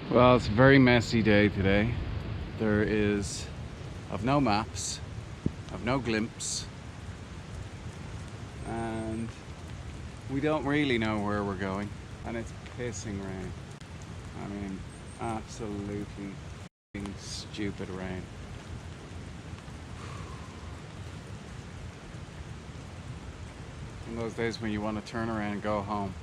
Well, it's a very messy day today. I've no maps, I've no glimpse, and we don't really know where we're going, and it's pissing rain. I mean, absolutely stupid rain. In those days when you want to turn around and go home.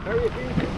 How are you feeling?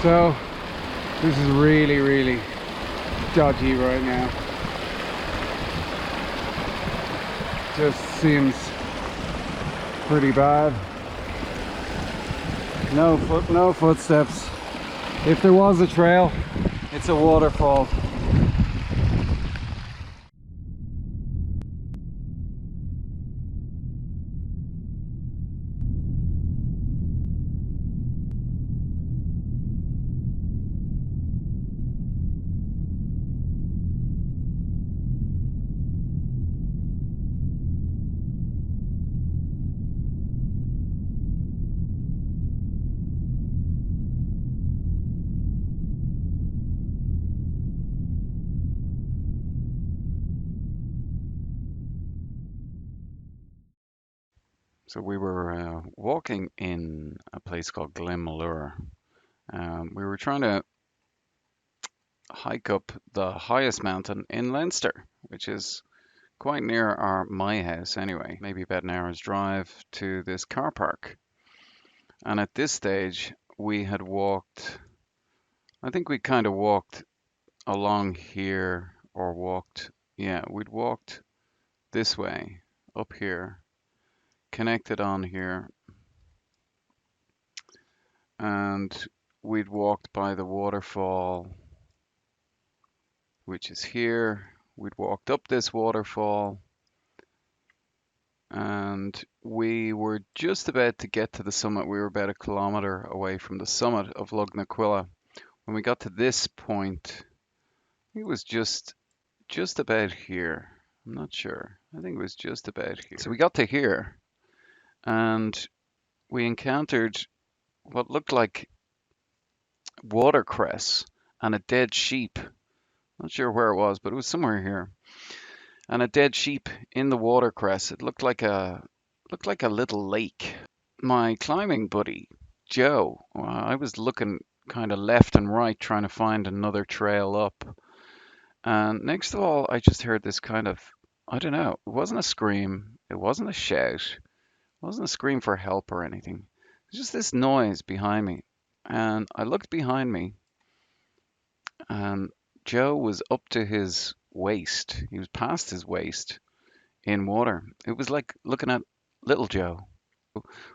So, this is really dodgy right now. Just seems pretty bad. No footsteps. If there was a trail, it's a waterfall. So we were walking in a place called Glenmalure. We were trying to hike up the highest mountain in Leinster, which is quite near my house anyway, maybe about an hour's drive to this car park. And at this stage, we had walked, I think we kind of walked along here or we'd walked this way up here, connected on here, and we'd walked by the waterfall, which is here. We'd walked up this waterfall, and we were just about to get to the summit. We were about a kilometer away from the summit of Lugnaquilla. When we got to this point, it was just about here. I'm not sure. I think it was just about here. So we got to here, and we encountered what looked like watercress and a dead sheep. Not sure where it was, but it was somewhere here. And a dead sheep in the watercress. It looked like a little lake. My climbing buddy, Joe, I was looking kind of left and right trying to find another trail up. And next of all, I just heard this kind of, I don't know, it wasn't a scream, it wasn't a shout, it wasn't a scream for help or anything. It was just this noise behind me. And I looked behind me, and Joe was up to his waist. He was past his waist in water. It was like looking at little Joe.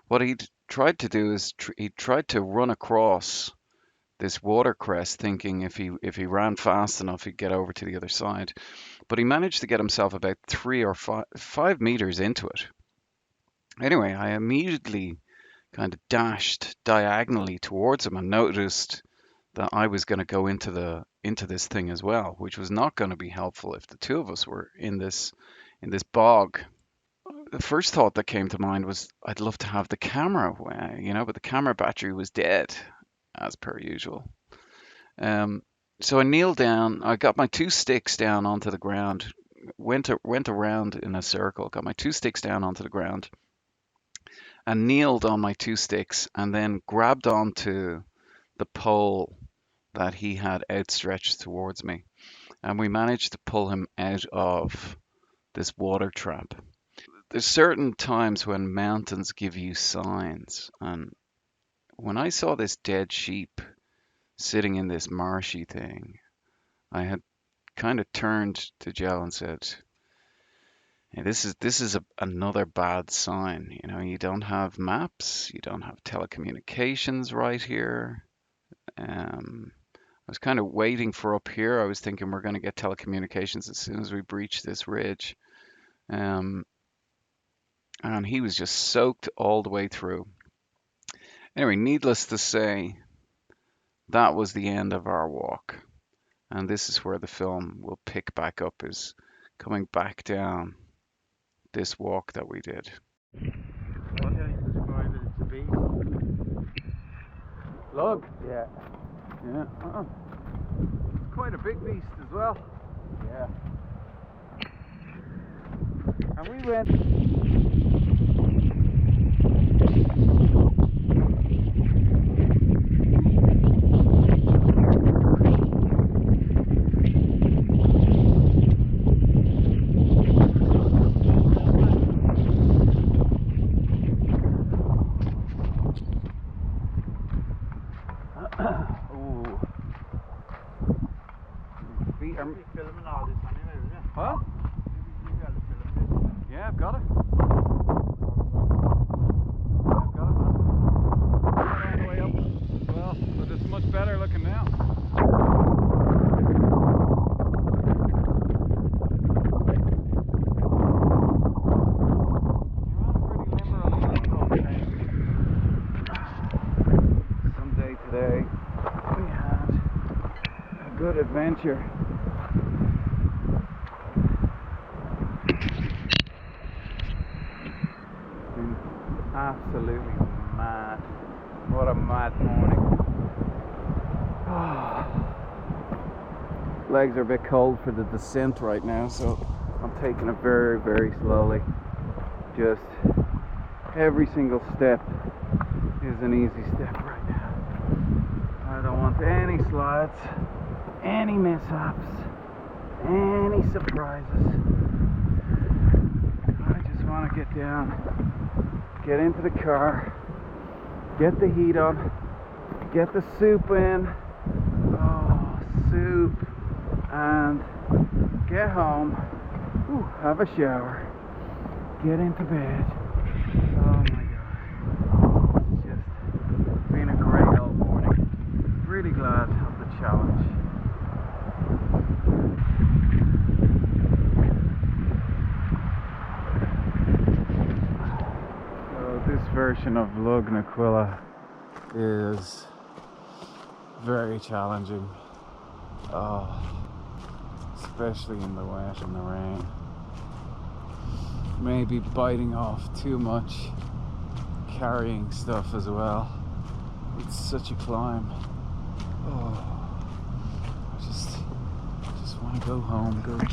What he'd tried to do is he tried to run across this watercress, thinking if he ran fast enough, he'd get over to the other side. But he managed to get himself about 3 or 5 meters into it. Anyway, I immediately kind of dashed diagonally towards him and noticed that I was going to go into this thing as well, which was not going to be helpful if the two of us were in this bog. The first thought that came to mind was I'd love to have the camera, but the camera battery was dead, as per usual. So I kneeled down. I got my 2 sticks down onto the ground. Went around in a circle. Got my 2 sticks down onto the ground, and kneeled on my 2 sticks, and then grabbed onto the pole that he had outstretched towards me, and we managed to pull him out of this water trap. There's certain times when mountains give you signs, and when I saw this dead sheep sitting in this marshy thing, I had kind of turned to Joe and said, hey, this is another bad sign. You don't have maps, you don't have telecommunications right here. I was kind of waiting for up here. I was thinking we're going to get telecommunications as soon as we breach this ridge. And he was just soaked all the way through. Anyway, needless to say, that was the end of our walk. And this is where the film will pick back up, is coming back down this walk that we did. What do you describe it as to be? Lug? Yeah. Yeah. Quite a big beast as well. Yeah. And we went. Filming all this anyway, isn't it? Huh? You got to film this. Yeah, I've got it. On the way up as well, but it's much better looking now. Someday today we had a good adventure. Absolutely mad. What a mad morning. Legs are a bit cold for the descent right now, so I'm taking it very, very slowly. Just every single step is an easy step right now. I don't want any slides, any mishaps, any surprises. I just want to get down, get into the car, get the heat on, get the soup in, soup, and get home, have a shower, get into bed. Oh my God, it's just been a great old morning. Really glad of the challenge. This version of Lugnaquilla is very challenging, especially in the wet and the rain. Maybe biting off too much, carrying stuff as well. It's such a climb. I just want to go home, go to